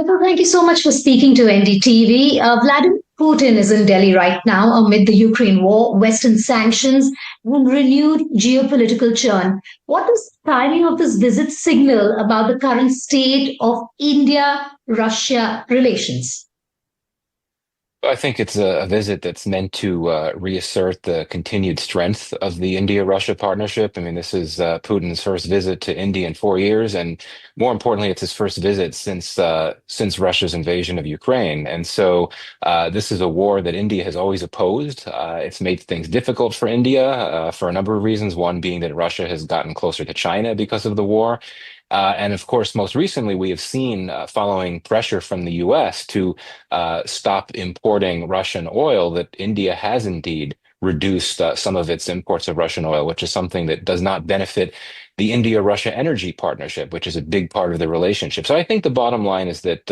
Well, thank you so much for speaking to NDTV. Vladimir Putin is in Delhi right now amid the Ukraine war, Western sanctions, and renewed geopolitical churn. What does the timing of this visit signal about the current state of India Russia relations? I think it's a visit that's meant to reassert the continued strength of the India-Russia partnership. I mean, this is Putin's first visit to India in 4 years, and more importantly, it's his first visit since Russia's invasion of Ukraine. And so, this is a war that India has always opposed. It's made things difficult for India for a number of reasons. One being that Russia has gotten closer to China because of the war. And of course, most recently, we have seen, following pressure from the US to stop importing Russian oil, that India has indeed reduced some of its imports of Russian oil, which is something that does not benefit the India-Russia energy partnership, which is a big part of the relationship. So I think the bottom line is that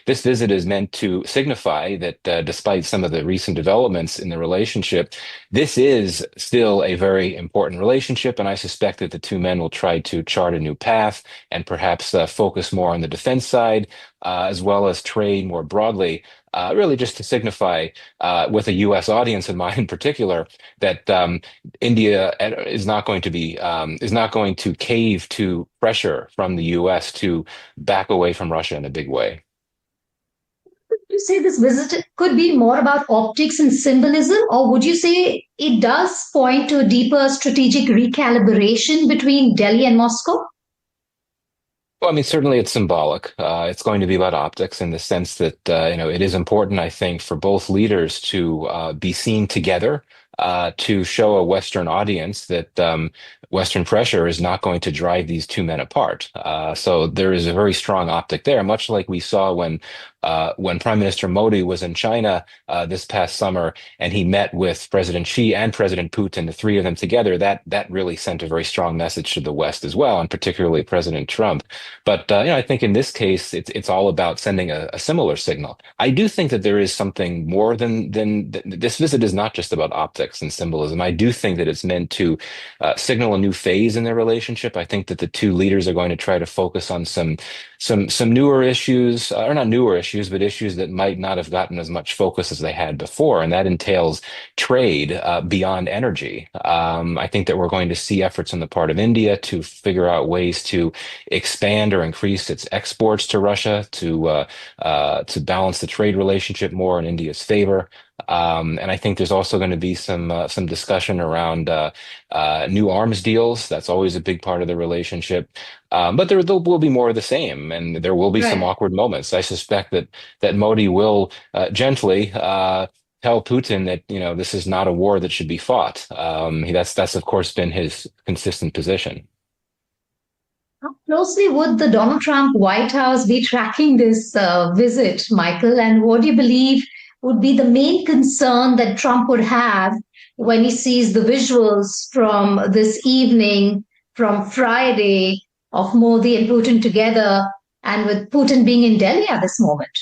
this visit is meant to signify that despite some of the recent developments in the relationship, this is still a very important relationship. And I suspect that the two men will try to chart a new path and perhaps focus more on the defense side, as well as trade more broadly, really just to signify, with a U.S. audience in mind in particular, that India is not going to cave to pressure from the U.S. to back away from Russia in a big way. Would you say this visit could be more about optics and symbolism, or would you say it does point to a deeper strategic recalibration between Delhi and Moscow? Well, I mean, certainly it's symbolic. It's going to be about optics in the sense that it is important, I think, for both leaders to be seen together, to show a Western audience that Western pressure is not going to drive these two men apart. So there is a very strong optic there, much like we saw when Prime Minister Modi was in China this past summer, and he met with President Xi and President Putin, the three of them together. That really sent a very strong message to the West as well, and particularly President Trump. But I think in this case, it's all about sending a similar signal. I do think that there is something more than this visit is not just about optics and symbolism. I do think that it's meant to signal a new phase in their relationship. I think that the two leaders are going to try to focus on some newer issues, or not newer issues, but issues that might not have gotten as much focus as they had before, and that entails trade beyond energy. I think that we're going to see efforts on the part of India to figure out ways to expand or increase its exports to Russia to balance the trade relationship more in India's favor. And I think there's also going to be some discussion around new arms deals. That's always a big part of the relationship. But there will be more of the same, and there will be some Right. awkward moments. I suspect that Modi will gently tell Putin that this is not a war that should be fought. That's of course been his consistent position. How closely would the Donald Trump White House be tracking this visit, Michael? And what do you believe would be the main concern that Trump would have when he sees the visuals from this evening, from Friday, of Modi and Putin together, and with Putin being in Delhi at this moment?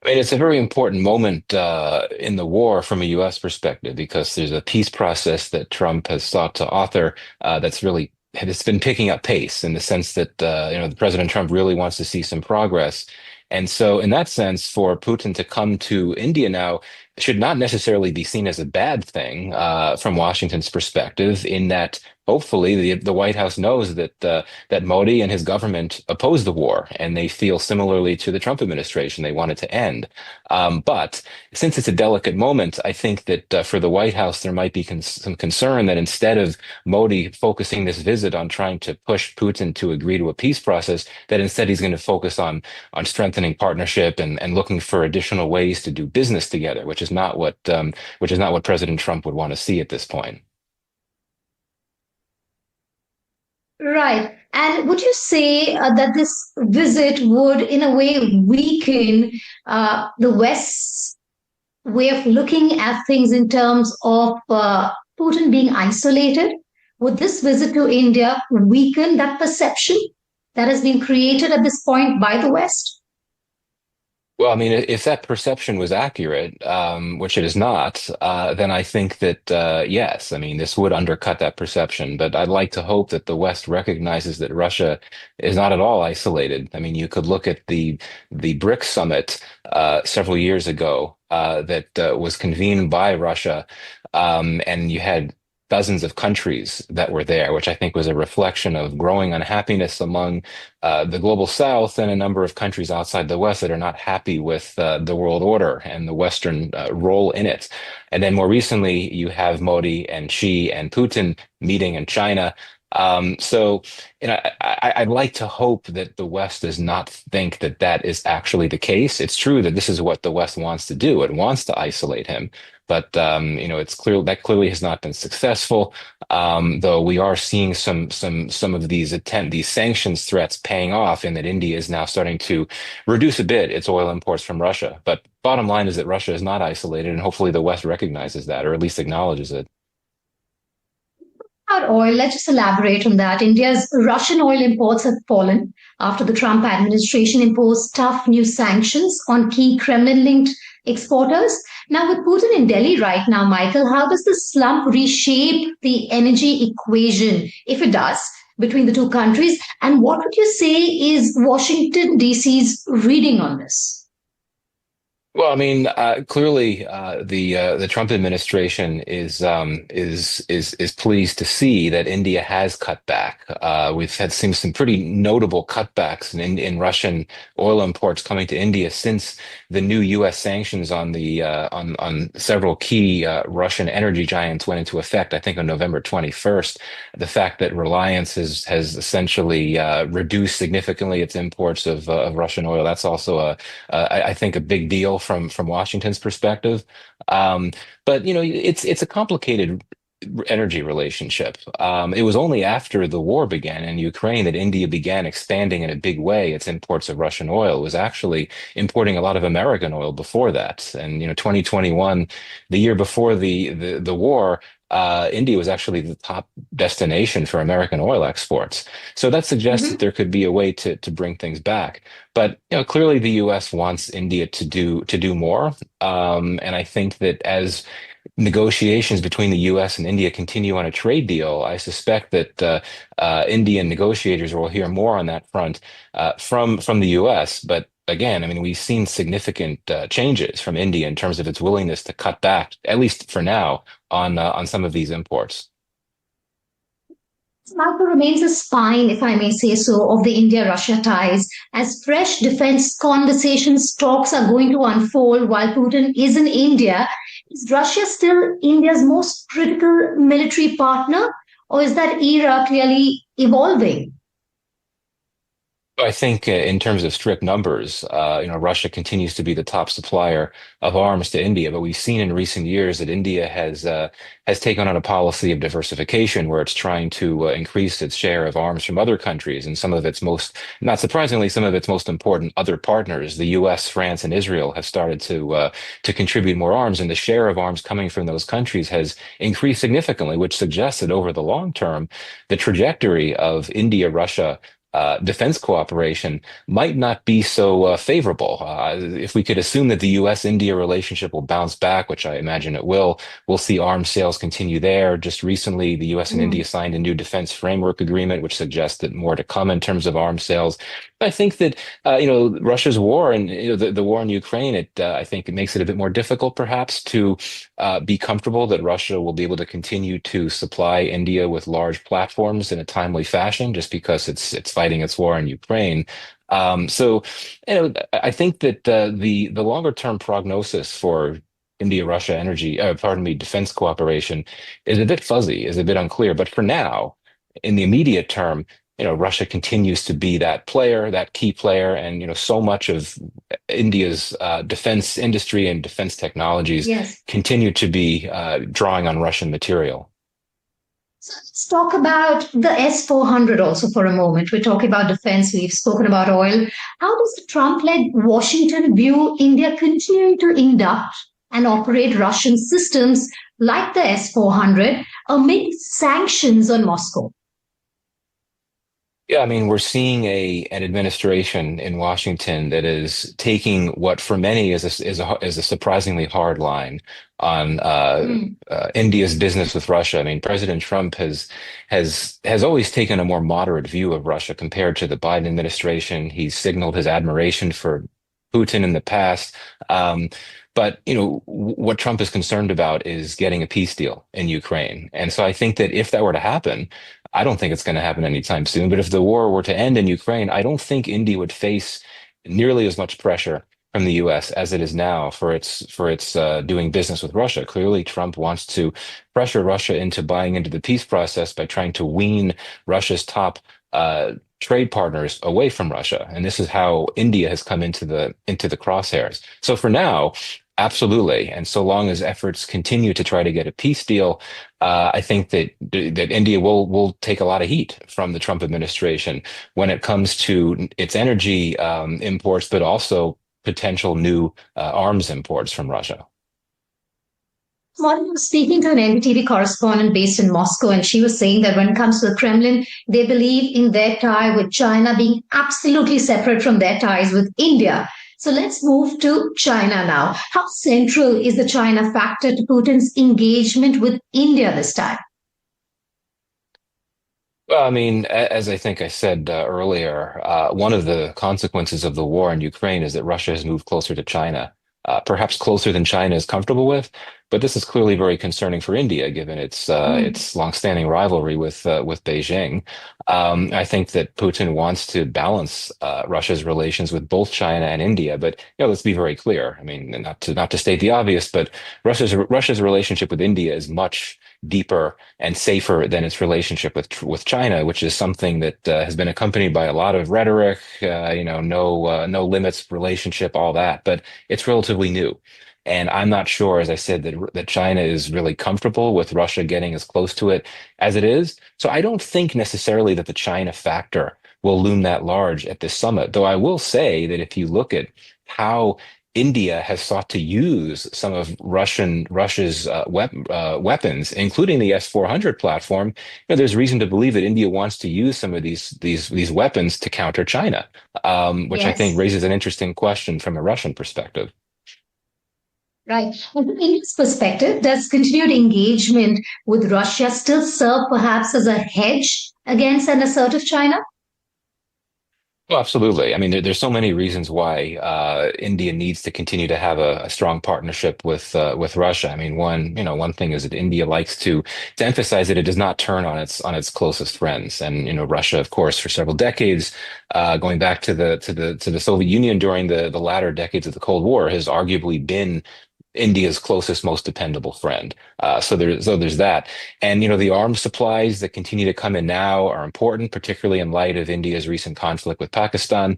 I mean, it's a very important moment in the war from a U.S. perspective because there's a peace process that Trump has sought to author that's really it's been picking up pace in the sense that the President Trump really wants to see some progress. And so, in that sense, for Putin to come to India now should not necessarily be seen as a bad thing from Washington's perspective, in that hopefully the White House knows that Modi and his government oppose the war, and they feel similarly to the Trump administration. They want it to end. But since it's a delicate moment, I think that for the White House, there might be some concern that instead of Modi focusing this visit on trying to push Putin to agree to a peace process, that instead he's going to focus on strengthening partnership and looking for additional ways to do business together, which is not what President Trump would want to see at this point. Right. And would you say that this visit would, in a way, weaken the West's way of looking at things in terms of Putin being isolated? Would this visit to India weaken that perception that has been created at this point by the West? Well, I mean, if that perception was accurate, which it is not, then I think that yes, I mean, this would undercut that perception. But I'd like to hope that the West recognizes that Russia is not at all isolated. I mean, you could look at the BRICS summit several years ago that was convened by Russia, and you had dozens of countries that were there, which I think was a reflection of growing unhappiness among the global South and a number of countries outside the West that are not happy with the world order and the Western role in it. And then more recently, you have Modi and Xi and Putin meeting in China. So, I'd like to hope that the West does not think that that is actually the case. It's true that this is what the West wants to do. It wants to isolate him. But it's clear that clearly has not been successful. Though we are seeing some of these sanctions threats paying off, in that India is now starting to reduce a bit its oil imports from Russia. But bottom line is that Russia is not isolated, and hopefully the West recognizes that, or at least acknowledges it. About oil, let's just elaborate on that. India's Russian oil imports have fallen after the Trump administration imposed tough new sanctions on key Kremlin linked exporters. Now, with Putin in Delhi right now, Michael, how does this slump reshape the energy equation, if it does, between the two countries? And what would you say is Washington, D.C.'s reading on this? Well, I mean, clearly, the Trump administration is pleased to see that India has cut back. We've had seen some pretty notable cutbacks in Russian oil imports coming to India since the new U.S. sanctions on the on several key Russian energy giants went into effect. I think on November 21st. The fact that Reliance has essentially reduced significantly its imports of Russian oil, that's also I think a big deal from Washington's perspective. Um, but it's a complicated energy relationship. It was only after the war began in Ukraine that India began expanding in a big way its imports of Russian oil. It was actually importing a lot of American oil before that. And 2021, the year before the war, India was actually the top destination for American oil exports. So that suggests that Mhm. there could be a way to bring things back. But clearly the U.S. wants India to do more, and I think that as negotiations between the U.S. and India continue on a trade deal, I suspect that Indian negotiators will hear more on that front from the U.S. But again, I mean, we've seen significant changes from India in terms of its willingness to cut back, at least for now, on some of these imports. Marco remains a spine, if I may say so, of the India Russia ties, as fresh defense conversations talks are going to unfold while Putin is in India. Is Russia still India's most critical military partner, or is that era clearly evolving? I think in terms of strict numbers, Russia continues to be the top supplier of arms to India, but we've seen in recent years that India has taken on a policy of diversification where it's trying to increase its share of arms from other countries, and some of its most, not surprisingly, some of its most important other partners, the U.S., France, and Israel, have started to contribute more arms, and the share of arms coming from those countries has increased significantly, which suggests that over the long term, the trajectory of India-Russia defense cooperation might not be so favorable. If we could assume that the U.S.-India relationship will bounce back, which I imagine it will, we'll see arms sales continue there. Just recently, the U.S. and India signed a new defense framework agreement, which suggests that more to come in terms of arms sales. I think that Russia's war and the war in Ukraine, I think it makes it a bit more difficult, perhaps, to be comfortable that Russia will be able to continue to supply India with large platforms in a timely fashion, just because it's fighting its war in Ukraine. So, I think that the longer term prognosis for India-Russia energy, pardon me, defense cooperation is a bit fuzzy, is a bit unclear. But for now, in the immediate term, Russia continues to be that player, that key player, and so much of India's defense industry and defense technologies Yes. continue to be drawing on Russian material. So let's talk about the S-400 also for a moment. We're talking about defense, we've spoken about oil. How does the Trump led Washington view India continuing to induct and operate Russian systems like the S-400 amid sanctions on Moscow? Yeah, I mean, we're seeing an administration in Washington that is taking what for many is a surprisingly hard line on Hmm. India's business with Russia. I mean, President Trump has always taken a more moderate view of Russia compared to the Biden administration. He's signaled his admiration for Putin in the past. Um, but what Trump is concerned about is getting a peace deal in Ukraine. And so I think that if that were to happen, I don't think it's going to happen anytime soon. But if the war were to end in Ukraine, I don't think India would face nearly as much pressure from the U.S. as it is now for its doing business with Russia. Clearly, Trump wants to pressure Russia into buying into the peace process by trying to wean Russia's top trade partners away from Russia, and this is how India has come into the crosshairs. So for now, absolutely, and so long as efforts continue to try to get a peace deal, I think that India will take a lot of heat from the Trump administration when it comes to its energy imports, but also potential new arms imports from Russia. Well, I was speaking to an NDTV correspondent based in Moscow, and she was saying that when it comes to the Kremlin, they believe in their tie with China being absolutely separate from their ties with India. So let's move to China now. How central is the China factor to Putin's engagement with India this time? Well, I mean, as I think I said earlier, one of the consequences of the war in Ukraine is that Russia has moved closer to China, perhaps closer than China is comfortable with. But this is clearly very concerning for India, given Hmm. its longstanding rivalry with Beijing. I think that Putin wants to balance Russia's relations with both China and India. But let's be very clear. I mean, not to state the obvious, but Russia's relationship with India is much deeper and safer than its relationship with China, which is something that has been accompanied by a lot of rhetoric, no limits relationship, all that, but it's relatively new. And I'm not sure, as I said, that China is really comfortable with Russia getting as close to it as it is. So I don't think necessarily that the China factor will loom that large at this summit. Though I will say that if you look at how India has sought to use some of Russia's weapons, including the S-400 platform. There's reason to believe that India wants to use some of these weapons to counter China, which I think Yes. raises an interesting question from a Russian perspective. Right. And from India's perspective, does continued engagement with Russia still serve perhaps as a hedge against an assertive China? Well, absolutely. I mean, there's so many reasons why India needs to continue to have a strong partnership with Russia. I mean, one thing is that India likes to emphasize that it does not turn on its closest friends, and Russia, of course, for several decades, going back to the Soviet Union during the latter decades of the Cold War, has arguably been India's closest, most dependable friend. So there's that, and the arms supplies that continue to come in now are important, particularly in light of India's recent conflict with Pakistan,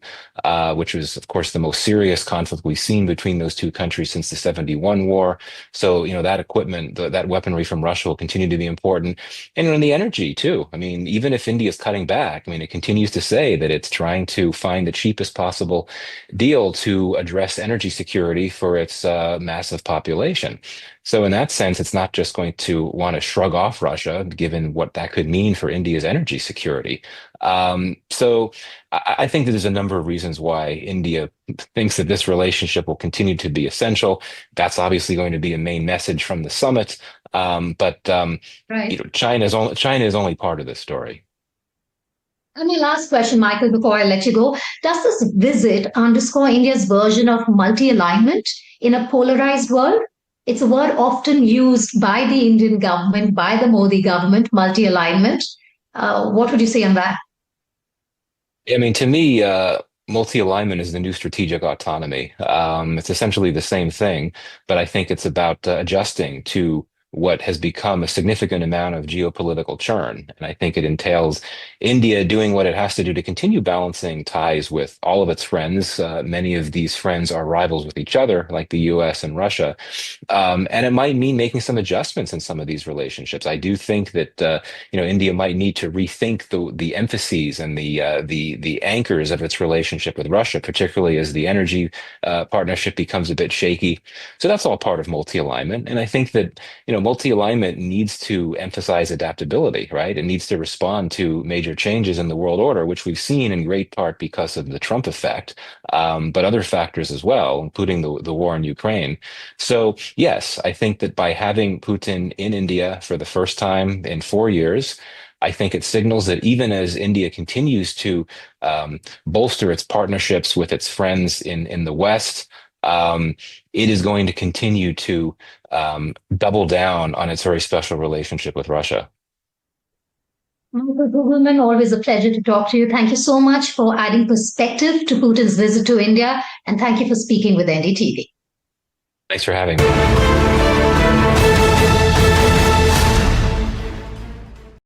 which was, of course, the most serious conflict we've seen between those two countries since the '71 war. So that equipment, that weaponry from Russia will continue to be important, and in the energy too. I mean, even if India is cutting back, I mean, it continues to say that it's trying to find the cheapest possible deal to address energy security for its massive population. So, in that sense, it's not just going to want to shrug off Russia, given what that could mean for India's energy security. So, I think that there's a number of reasons why India thinks that this relationship will continue to be essential. That's obviously going to be a main message from the summit. But Right. China is only part of this story. And my last question, Michael, before I let you go. Does this visit underscore India's version of multi alignment in a polarized world? It's a word often used by the Indian government, by the Modi government, multi alignment. What would you say on that? I mean, to me, multi-alignment is the new strategic autonomy. It's essentially the same thing, but I think it's about adjusting to what has become a significant amount of geopolitical churn. And I think it entails India doing what it has to do to continue balancing ties with all of its friends. Many of these friends are rivals with each other, like the US and Russia. And it might mean making some adjustments in some of these relationships. I do think that India might need to rethink the emphases and the anchors of its relationship with Russia, particularly as the energy partnership becomes a bit shaky. So that's all part of multi-alignment. And I think that multi-alignment needs to emphasize adaptability, right? It needs to respond to major changes in the world order, which we've seen in great part because of the Trump effect, but other factors as well, including the war in Ukraine. So yes, I think that by having Putin in India for the first time in 4 years, I think it signals that even as India continues to bolster its partnerships with its friends in the West, it is going to continue to double down on its very special relationship with Russia. Michael Kugelman, always a pleasure to talk to you. Thank you so much for adding perspective to Putin's visit to India, and thank you for speaking with NDTV. Thanks for having me.